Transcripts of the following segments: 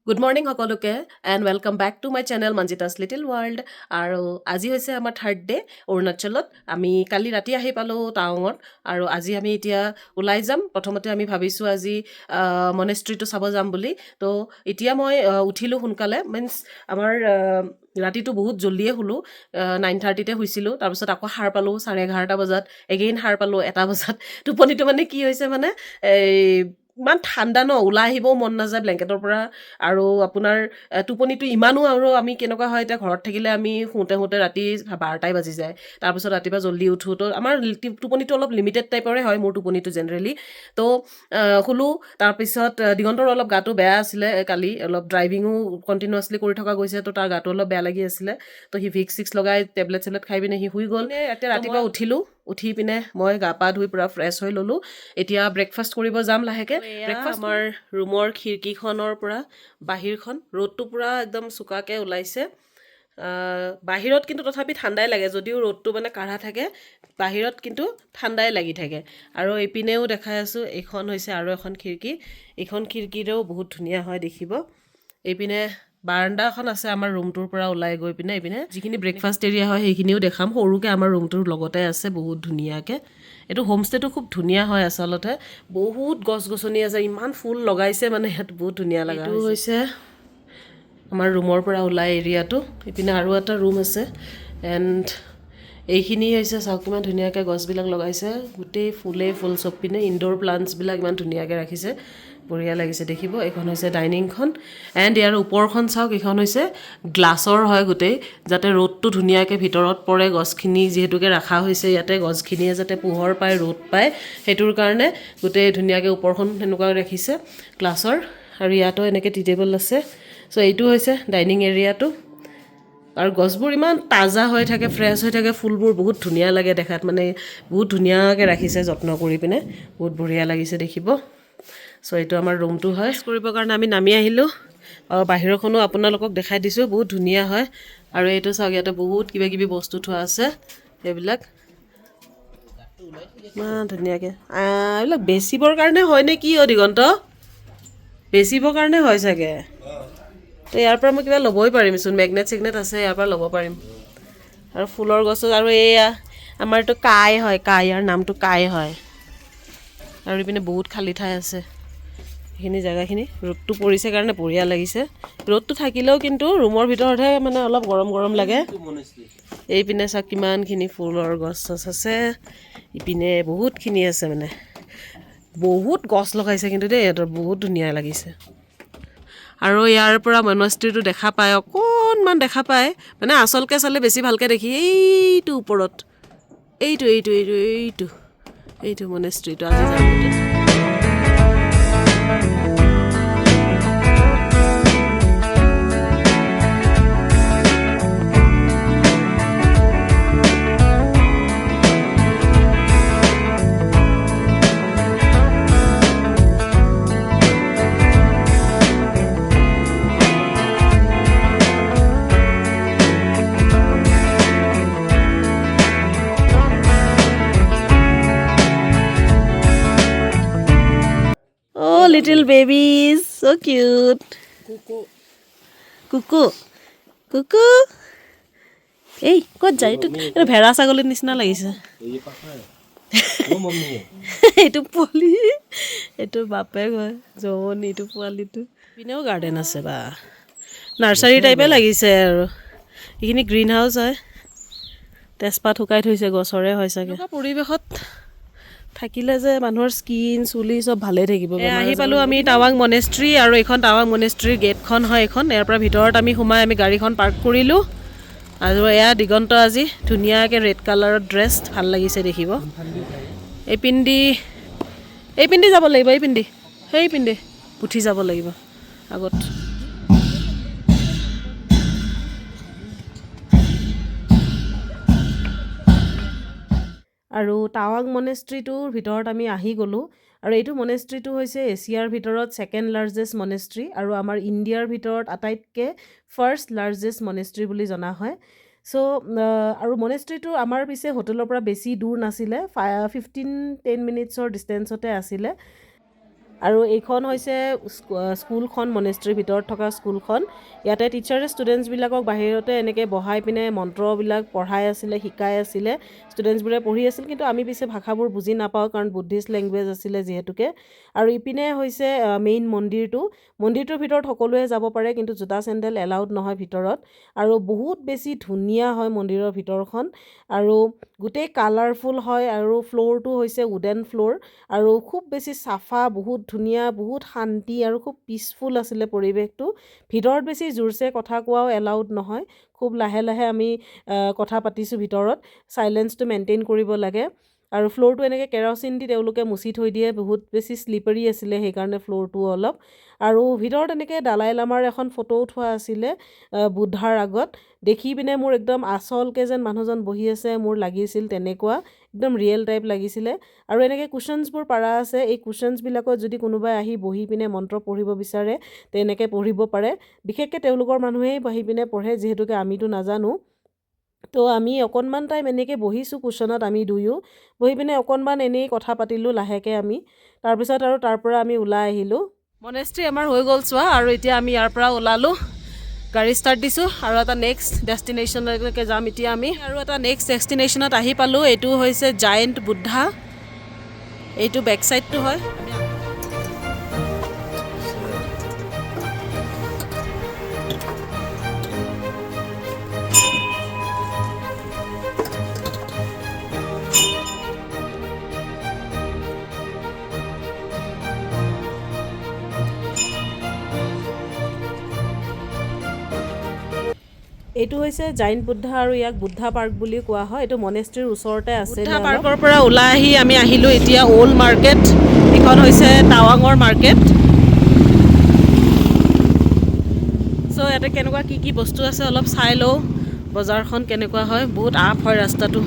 Good morning সকলোকে and welcome back to my channel Manjita's little world. আৰু আজি হৈছে আমাৰ থাৰ্ড ডে অৰুণাচলত। আমি কালি ৰাতি আহি পালোঁ টাৱাঙত আৰু আজি আমি এতিয়া ওলাই যাম। প্ৰথমতে আমি ভাবিছোঁ আজি মনেষ্ট্ৰিটো চাব যাম বুলি। তো এতিয়া মই উঠিলোঁ সোনকালে, মিনছ আমাৰ ৰাতিটো বহুত জল্দিয়ে শুলোঁ, 9:30তে শুইছিলোঁ। তাৰপিছত আকৌ সাৰ পালোঁ 11:30 বজাত, এগেইন সাৰ পালোঁ 1 বজাত। টোপনিটো মানে কি হৈছে মানে এই ইমান ঠাণ্ডা ন, ওলাই আহিবও মন নাযায় ব্লেংকেটৰ পৰা। আৰু আপোনাৰ টোপনিটো ইমানো, আৰু আমি কেনেকুৱা হয় এতিয়া ঘৰত থাকিলে আমি শুওঁতে শুওঁতে ৰাতি 12টাই বাজি যায়। তাৰপিছত ৰাতিপুৱা জল্দি উঠোঁ, তো আমাৰ টোপনিটো অলপ লিমিটেড টাইপৰে হয়, মোৰ টোপনিটো জেনেৰেলি। তো শুলোঁ। তাৰপিছত দিগন্তৰ অলপ গাটো বেয়া আছিলে কালি, অলপ ড্ৰাইভিঙো কণ্টিনিউৱাছলি কৰি থকা গৈছে, তো তাৰ গাটো অলপ বেয়া লাগি আছিলে। তো সি ভিক্স চিক্স লগাই টেবলেট খাই পিনে সি শুই গ'ল। এতিয়া ৰাতিপুৱা উঠিলোঁ, উঠি পিনে মই গা পা ধুই পূৰা ফ্ৰেছ হৈ ল'লোঁ। এতিয়া ব্ৰেকফাষ্ট কৰিব যাম লাহেকৈ। ব্ৰেকফাষ্ট আমাৰ ৰুমৰ খিৰিকীখনৰ পৰা বাহিৰখন ৰ'দটো পূৰা একদম চোকাকৈ ওলাইছে। বাহিৰত কিন্তু তথাপি ঠাণ্ডাই লাগে, যদিও ৰ'দটো মানে কাঢ়া থাকে, বাহিৰত কিন্তু ঠাণ্ডাই লাগি থাকে। আৰু এইপিনেও দেখাই আছোঁ, এইখন হৈছে আৰু এখন খিৰিকী। এইখন খিৰিকীৰেও বহুত ধুনীয়া হয় দেখিব। এইপিনে বাৰাণ্ডা এখন আছে আমাৰ ৰুমটোৰ পৰা ওলাই গৈ পিনে। এইপিনে যিখিনি ব্ৰেকফাষ্ট এৰিয়া হয় সেইখিনিও দেখাম। সৰুকৈ আমাৰ ৰুমটোৰ লগতে আছে, বহুত ধুনীয়াকৈ। এইটো হোমষ্টেটো খুব ধুনীয়া হয় আচলতে, বহুত গছ গছনি আছে, ইমান ফুল লগাইছে মানে ইয়াত, বহুত ধুনীয়া লগা। এইটো হৈছে আমাৰ ৰুমৰ পৰা ওলাই এৰিয়াটো। ইপিনে আৰু এটা ৰুম আছে এণ্ড এইখিনি হৈছে, চাওক কিমান ধুনীয়াকৈ গছবিলাক লগাইছে, গোটেই ফুল চব পিনে। ইনড'ৰ প্লাণ্টছবিলাক ইমান ধুনীয়াকৈ ৰাখিছে, বঢ়িয়া লাগিছে দেখিব। এইখন হৈছে ডাইনিংখন এণ্ড ইয়াৰ ওপৰখন চাওক, এইখন হৈছে গ্লাছৰ হয় গোটেই, যাতে ৰ'দটো ধুনীয়াকৈ ভিতৰত পৰে। গছখিনি যিহেতুকে ৰখা হৈছে ইয়াতে, গছখিনিয়ে যাতে পোহৰ পায়, ৰ'দ পায়, সেইটোৰ কাৰণে গোটেই ধুনীয়াকৈ ওপৰখন সেনেকুৱা ৰাখিছে গ্লাছৰ। আৰু ইয়াতো এনেকৈ টি টেবল আছে। চ' এইটো হৈছে ডাইনিং এৰিয়াটো। আৰু গছবোৰ ইমান তাজা হৈ থাকে, ফ্ৰেছ হৈ থাকে, ফুলবোৰ বহুত ধুনীয়া লাগে দেখাত, মানে বহুত ধুনীয়াকৈ ৰাখিছে যত্ন কৰি পিনে, বহুত বঢ়িয়া লাগিছে দেখিব। চ' এইটো আমাৰ ৰুমটো হয়। কৰিবৰ কাৰণে আমি নামি আহিলোঁ, আৰু বাহিৰখনো আপোনালোকক দেখাই দিছোঁ, বহুত ধুনীয়া হয়। আৰু এইটো চাওক, ইয়াতে বহুত কিবা কিবি বস্তু থোৱা আছে, এইবিলাক ইমান ধুনীয়াকৈ। এইবিলাক বেচিবৰ কাৰণে হয় নে কি দিগন্ত? বেচিবৰ কাৰণে হয় চাগে। তো ইয়াৰ পৰা মই কিবা ল'বই পাৰিমচোন, মেগনেট চেগনেট আছে, ইয়াৰ পৰা ল'ব পাৰিম। আৰু ফুলৰ গছো, আৰু এয়া আমাৰতো কাই হয়, কাই, ইয়াৰ নামটো কাই হয়। আৰু ইপিনে বহুত খালী ঠাই আছে, সেইখিনি জেগাখিনি ৰ'দটো পৰিছে কাৰণে বঢ়িয়া লাগিছে। ৰ'দটো থাকিলেও কিন্তু ৰুমৰ ভিতৰতহে মানে অলপ গৰম গৰম লাগে। এইপিনে চাওক কিমানখিনি ফুলৰ গছ চছ আছে, ইপিনে বহুতখিনি আছে, মানে বহুত গছ লগাইছে কিন্তু দেই, ইহঁতৰ বহুত ধুনীয়া লাগিছে। আৰু ইয়াৰ পৰা মনেষ্ট্ৰিটো দেখা পায়, অকণমান দেখা পায়, মানে আচলকৈ চালে বেছি ভালকৈ দেখি, এইটো ওপৰত, এইটো এইটো এইটো এইটো এইটো মনেষ্ট্ৰিটো আজি যাম। Oh, little babies, so cute. কুকু কুকু, এই ক'ত যায়? এইটো ভেড়া ছাগলীৰ নিচিনা লাগিছে। এইটো পোৱালি, এইটো বাপেক হয়, জমনি এইটো পোৱালিটো। পিনেও গাৰ্ডেন আছে, বা নাৰ্চাৰী টাইপে লাগিছে। আৰু এইখিনি গ্ৰীণ হাউচ হয়, তেজপাত শুকাই থৈছে, গছৰে হয় চাগে। পৰিৱেশত থাকিলে যে মানুহৰ স্কিন চুলি চব ভালে থাকিব। আহি পালোঁ আমি টাৱাং মনেষ্ট্ৰি, আৰু এইখন টাৱাং মনেষ্ট্ৰিৰ গেটখন হয় এইখন। ইয়াৰ পৰা ভিতৰত আমি সোমাই আমি গাড়ীখন পাৰ্ক কৰিলোঁ। আৰু এয়া দিগন্ত আজি ধুনীয়াকৈ ৰেড কালাৰত ড্ৰেছড, ভাল লাগিছে দেখিব। এইপিন্দি যাব লাগিব, সেইপিন্দি উঠি যাব লাগিব আগত। আৰু টাৱাং মনেষ্ট্ৰিটোৰ ভিতৰত আমি আহি গ'লোঁ। আৰু এইটো মনেষ্ট্ৰিটো হৈছে এছিয়াৰ ভিতৰত ছেকেণ্ড লাৰ্জেষ্ট মনেষ্ট্ৰি, আৰু আমাৰ ইণ্ডিয়াৰ ভিতৰত আটাইতকৈ ফাৰ্ষ্ট লাৰ্জেষ্ট মনেষ্ট্ৰি বুলি জনা হয়। চ' আৰু মনেষ্ট্ৰিটো আমাৰ পিছে হোটেলৰ পৰা বেছি দূৰ নাছিলে, 15-10 মিনিটছৰ ডিষ্টেঞ্চতে আছিলে। আৰু এইখন হৈছে স্কুলখন মনেষ্ট্ৰীৰ ভিতৰত থকা স্কুলখন ইয়াতে টিচাৰে ষ্টুডেণ্টছবিলাকক বাহিৰতে এনেকৈ বহাই পিনে মন্ত্ৰবিলাক পঢ়াই আছিলে শিকাই আছিলে ষ্টুডেণ্টছবোৰে পঢ়ি আছিল কিন্তু আমি পিছে ভাষাবোৰ বুজি নাপাওঁ কাৰণ বুদ্ধিষ্ট লেংগুৱেজ আছিলে যিহেতুকে আৰু ইপিনে হৈছে মেইন মন্দিৰটোৰ ভিতৰত সকলোৱে যাব পাৰে কিন্তু জোতা চেণ্ডেল এলাউড নহয় ভিতৰত আৰু বহুত বেছি ধুনীয়া হয় মন্দিৰৰ ভিতৰখন আৰু গোটেই কালাৰফুল হয় আৰু ফ্ল'ৰটো হৈছে উডেন ফ্ল'ৰ আৰু খুব বেছি চাফা বহুত ধুনীয়া বহুত শান্তি আৰু খুব পিচফুল আছিলে পৰিৱেশটো ভিতৰত বেছি জোৰছে কথা কোৱাও এলাউড নহয় খুব লাহে লাহে আমি কথা পাতিছোঁ ভিতৰত চাইলেঞ্চটো মেইনটেইন কৰিব লাগে আৰু ফ্ল'ৰটো এনেকৈ কেৰাচিন দি তেওঁলোকে মুচি থৈ দিয়ে বহুত বেছি শ্লিপাৰী আছিলে সেইকাৰণে ফ্ল'ৰটো অলপ আৰু ভিতৰত এনেকৈ দালাই লামাৰ এখন ফটো উঠোৱা আছিলে বুদ্ধাৰ আগত দেখি পিনে মোৰ একদম আচলকৈ যেন মানুহজন বহি আছে মোৰ লাগিছিল তেনেকুৱা একদম ৰিয়েল টাইপ লাগিছিলে আৰু এনেকৈ কুশ্যনছবোৰ পাৰা আছে এই কুশ্যনছবিলাকত যদি কোনোবাই আহি বহি পিনে মন্ত্ৰ পঢ়িব বিচাৰে তেনেকৈ পঢ়িব পাৰে বিশেষকৈ তেওঁলোকৰ মানুহেই বহি পিনে পঢ়ে যিহেতুকে আমিতো নাজানো তো আমি অকণমান টাইম এনেকৈ বহিছোঁ কুশ্যনত আমি দুয়ো বহি পিনে অকণমান এনেই কথা পাতিলোঁ লাহেকৈ আমি তাৰপিছত আৰু তাৰ পৰা আমি ওলাই আহিলোঁ মনেষ্ট্ৰী আমাৰ হৈ গ'ল চোৱা আৰু এতিয়া আমি ইয়াৰ পৰা ওলালোঁ গাড়ী ষ্টাৰ্ট দিছোঁ আৰু এটা নেক্সট ডেষ্টিনেশ্যনলৈকে যাম এতিয়া আমি আৰু এটা নেক্সট ডেষ্টিনেশ্যনত আহি পালোঁ এইটো হৈছে জায়েণ্ট বুদ্ধা এইটো বেক চাইডটো হয় এইটো হৈছে জায়েণ্ট বুদ্ধা আৰু ইয়াক বুদ্ধা পাৰ্ক বুলি কোৱা হয় এইটো মনেষ্ট্ৰীৰ ওচৰতে আছে বুদ্ধা পাৰ্কৰ পৰা ওলাই আহি আমি আহিলোঁ এতিয়া অল্ড মাৰ্কেট এইখন হৈছে টাৱাঙৰ মাৰ্কেট চ' ইয়াতে কেনেকুৱা কি বস্তু আছে অলপ চাই লওঁ বজাৰখন কেনেকুৱা হয় বহুত আপ হয় ৰাস্তাটো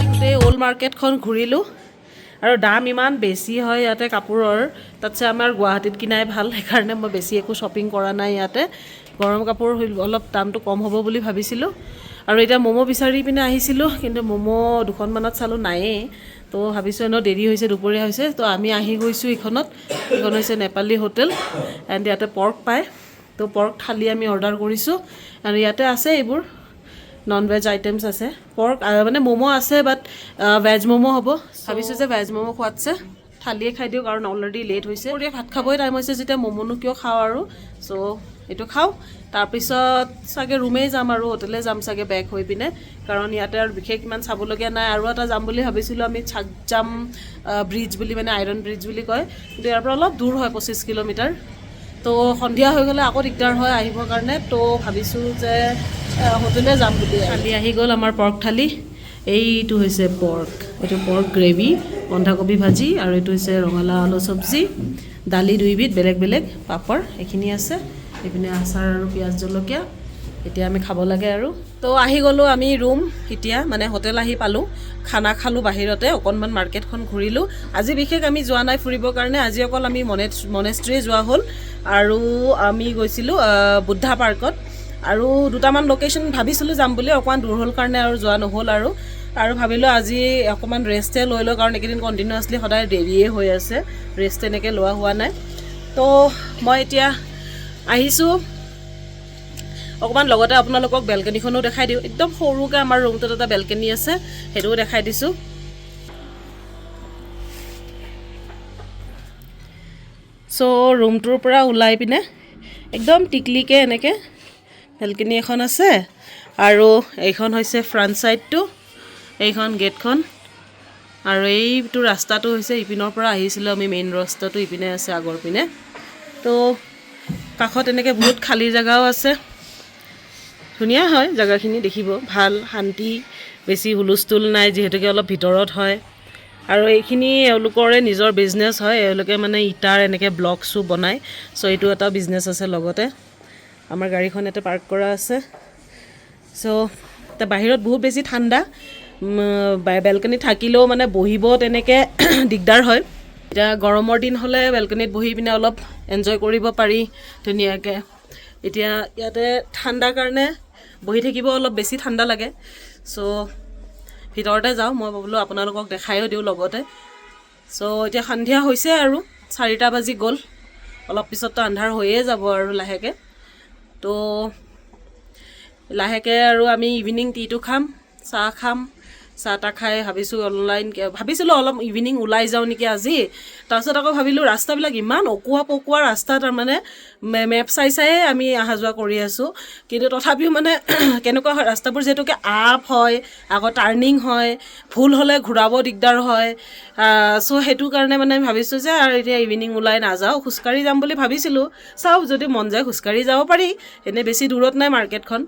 গোটেই অল্ড মাৰ্কেটখন ঘূৰিলোঁ আৰু দাম ইমান বেছি হয় ইয়াতে কাপোৰৰ তাতছে আমাৰ গুৱাহাটীত কিনাই ভাল সেইকাৰণে মই বেছি একো শ্বপিং কৰা নাই ইয়াতে গৰম কাপোৰ অলপ দামটো কম হ'ব বুলি ভাবিছিলোঁ আৰু এতিয়া ম'ম' বিচাৰি পিনে আহিছিলোঁ কিন্তু ম'ম' দুখনমানত চালোঁ নায়েই তো ভাবিছোঁ এনেও দেৰি হৈছে দুপৰীয়া হৈছে তো আমি আহি গৈছোঁ এইখন হৈছে নেপালী হোটেল এণ্ড ইয়াতে পৰ্ক পায় তো পৰ্ক থালি আমি অৰ্ডাৰ কৰিছোঁ আৰু ইয়াতে আছে এইবোৰ নন ভেজ আইটেমছ আছে পৰ্ক মানে ম'ম' আছে বাট ভেজ ম'ম' হ'ব ভাবিছোঁ যে ভেজ ম'ম' খোৱাতছে থালিয়ে খাই দিওঁ কাৰণ অলৰেডি লেট হৈছে দুপৰীয়া ভাত খাবই টাইম হৈছে যেতিয়া ম'ম'নো কিয় খাওঁ আৰু চ' এইটো খাওঁ তাৰপিছত চাগে ৰুমেই যাম আৰু হোটেলে যাম চাগে বেক হৈ পিনে কাৰণ ইয়াতে আৰু বিশেষ ইমান চাবলগীয়া নাই আৰু এটা যাম বুলি ভাবিছিলোঁ আমি চাকজাম ব্ৰিজ বুলি মানে আইৰণ ব্ৰিজ বুলি কয় কিন্তু ইয়াৰ পৰা অলপ দূৰ হয় 25 কিলোমিটাৰ তো সন্ধিয়া হৈ গ'লে আকৌ দিগদাৰ হয় আহিবৰ কাৰণে তো ভাবিছোঁ যে হোটেলে যাম বুলি থালি আহি গ'ল আমাৰ পৰ্ক থালি এইটো হৈছে পৰ্ক এইটো পৰ্ক গ্ৰেভি বন্ধাকবি ভাজি আৰু এইটো হৈছে ৰঙালাও আলু চব্জি দালি দুইবিধ বেলেগ বেলেগ পাপৰ এইখিনি আছে এইপিনে আচাৰ আৰু পিঁয়াজ জলকীয়া এতিয়া আমি খাব লাগে আৰু তো আহি গ'লোঁ আমি ৰুম এতিয়া মানে হোটেল আহি পালোঁ খানা খালোঁ বাহিৰতে অকণমান মাৰ্কেটখন ঘূৰিলোঁ আজি বিশেষ আমি যোৱা নাই ফুৰিবৰ কাৰণে আজি অকল আমি মনেষ্ট্ৰীয়ে যোৱা হ'ল আৰু আমি গৈছিলোঁ বুদ্ধা পাৰ্কত আৰু দুটামান লোকেশ্যন ভাবিছিলোঁ যাম বুলি অকণমান দূৰ হ'ল কাৰণে আৰু যোৱা নহ'ল আৰু ভাবিলোঁ আজি অকণমান ৰেষ্টে লৈ লওঁ কাৰণ এইকেইদিন কণ্টিনিউৱাছলি সদায় দেৰিয়ে হৈ আছে ৰেষ্ট এনেকৈ লোৱা হোৱা নাই তো মই এতিয়া আহিছোঁ অকণমান লগতে আপোনালোকক বেলকনিখনো দেখাই দিওঁ একদম সৰুকৈ আমাৰ ৰুমটোত এটা বেলকনি আছে সেইটোও দেখাই দিছোঁ চ' ৰুমটোৰ পৰা ওলাই পিনে একদম টিকলিকৈ এনেকৈ বেলকনি এখন আছে আৰু এইখন হৈছে ফ্ৰণ্ট ছাইডটো এইখন গেটখন আৰু এইটো ৰাস্তাটো হৈছে ইপিনৰ পৰা আহিছিলোঁ আমি মেইন ৰাস্তাটো ইপিনে আছে আগৰ পিনে তো কাষত এনেকৈ বহুত খালী জেগাও আছে ধুনীয়া হয় জেগাখিনি দেখিব ভাল শান্তি বেছি হুলস্থুল নাই যিহেতুকে অলপ ভিতৰত হয় আৰু এইখিনি এওঁলোকৰে নিজৰ বিজনেছ হয় এওঁলোকে মানে ইটাৰ এনেকৈ ব্লকছো বনায় চ' এইটো এটা বিজনেছ আছে লগতে আমাৰ গাড়ীখন ইয়াতে পাৰ্ক কৰা আছে চ' বাহিৰত বহুত বেছি ঠাণ্ডা বেলকনি থাকিলেও মানে বহিব তেনেকৈ দিগদাৰ হয় এতিয়া গৰমৰ দিন হ'লে বেলকনিত বহি পিনে অলপ এনজয় কৰিব পাৰি ধুনীয়াকৈ এতিয়া ইয়াতে ঠাণ্ডাৰ কাৰণে বহি থাকিব অলপ বেছি ঠাণ্ডা লাগে চ' ভিতৰতে যাওঁ মই বোলো আপোনালোকক দেখায়ো দিওঁ লগতে চ' এতিয়া সন্ধিয়া হৈছে আৰু 4টা বাজি গ'ল অলপ পিছততো আন্ধাৰ হৈয়ে যাব আৰু লাহেকৈ তো লাহেকৈ আৰু আমি ইভিনিং টিটো খাম চাহ খাম চাহ তাহ খাই ভাবিছিলোঁ অলপ ইভিনিং ওলাই যাওঁ নেকি আজি তাৰপিছত আকৌ ভাবিলোঁ ৰাস্তাবিলাক ইমান অকোৱা পকোৱা ৰাস্তা তাৰমানে মেপ চাই আমি অহা যোৱা কৰি আছোঁ কিন্তু তথাপিও মানে কেনেকুৱা হয় ৰাস্তাবোৰ যিহেতুকে আপ হয় আকৌ টাৰ্ণিং হয় ভুল হ'লে ঘূৰাব দিগদাৰ হয় চ' সেইটো কাৰণে মানে ভাবিছোঁ যে আৰু এতিয়া ইভিনিং ওলাই নাযাওঁ খোজকাঢ়ি যাম বুলি ভাবিছিলোঁ চাওঁ যদি মন যায় খোজকাঢ়ি যাব পাৰি এনেই বেছি দূৰত নাই মাৰ্কেটখন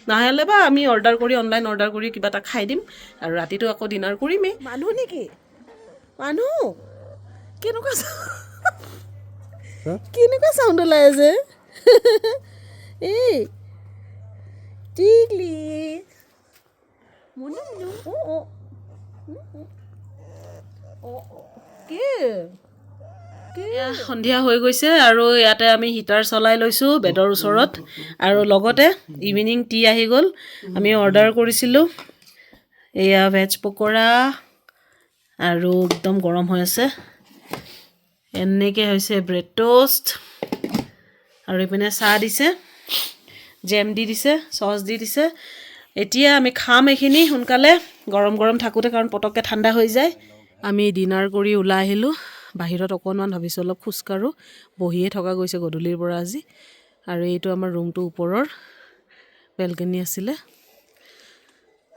নহ'লে বা আমি অনলাইন অৰ্ডাৰ কৰি কিবা এটা খাই দিম আৰু ৰাতিটো আকৌ ডিনাৰ কৰিমেই মানুহ নেকি মানুহ কেনেকুৱা চাউণ্ড ওলাই আছে এই টিকলি সন্ধিয়া হৈ গৈছে আৰু ইয়াতে আমি হিটাৰ চলাই লৈছোঁ বেডৰ ওচৰত আৰু লগতে ইভিনিং টি আহি গ'ল আমি অৰ্ডাৰ কৰিছিলোঁ এয়া ভেজ পকৰা আৰু একদম গৰম হৈ আছে এনেকৈ হৈছে ব্ৰেড টোষ্ট আৰু এইপিনে চাহ দিছে জেম দি দিছে চচ দি দিছে এতিয়া আমি খাম এইখিনি সোনকালে গৰম গৰম থাকোঁতে কাৰণ পটককৈ ঠাণ্ডা হৈ যায় আমি ডিনাৰ কৰি ওলাই আহিলোঁ বাহিৰত অকণমান ভাবিছোঁ অলপ খোজকাঢ়োঁ বহিয়ে থকা গৈছে গধূলিৰ পৰা আজি আৰু এইটো আমাৰ ৰুমটো ওপৰৰ বেলকনি আছিলে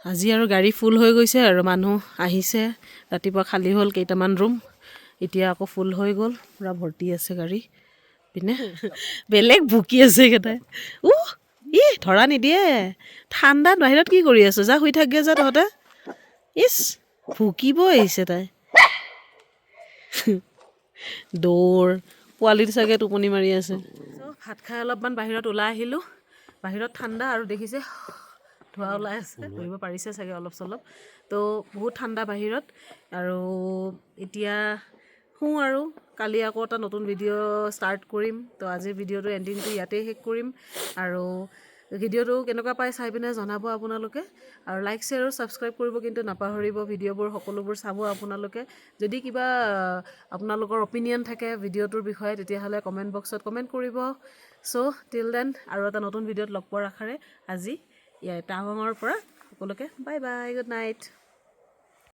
আজি আৰু গাড়ী ফুল হৈ গৈছে আৰু মানুহ আহিছে ৰাতিপুৱা খালী হ'ল কেইটামান ৰুম এতিয়া আকৌ ফুল হৈ গ'ল পূৰা ভৰ্তি আছে গাড়ী পিনে বেলেগ ভুকি আছে এইকেইটাই ধৰা নিদিয়ে ঠাণ্ডাত বাহিৰত কি কৰি আছো যা শুই থাকগে যা তহঁতে ইছ ভুকিব আহিছে তাই দৌৰ পোৱালিটো চাগে টোপনি মাৰি আছে ভাত খাই অলপমান বাহিৰত ওলাই আহিলোঁ বাহিৰত ঠাণ্ডা আৰু দেখিছে ধোঁৱা ওলাই আছে ধৰিব পাৰিছে চাগে অলপ চলপ তো বহুত ঠাণ্ডা বাহিৰত আৰু এতিয়া শুওঁ আৰু কালি আকৌ এটা নতুন ভিডিঅ' ষ্টাৰ্ট কৰিম তো আজিৰ ভিডিঅ'টো এণ্ডিংটো ইয়াতেই শেষ কৰিম আৰু ভিডিঅ'টো কেনেকুৱা পাই চাই পিনে জনাব আপোনালোকে আৰু লাইক শ্বেয়াৰ আৰু ছাবস্ক্ৰাইব কৰিব কিন্তু নাপাহৰিব ভিডিঅ'বোৰ সকলোবোৰ চাব আপোনালোকে যদি কিবা আপোনালোকৰ অপিনিয়ন থাকে ভিডিঅ'টোৰ বিষয়ে তেতিয়াহ'লে কমেণ্ট বক্সত কমেণ্ট কৰিব চ' টিল দেন আৰু এটা নতুন ভিডিঅ'ত লগ পোৱাৰ আশাৰে আজি টাৱাঙৰ পৰা সকলোকে বাই বাই গুড নাইট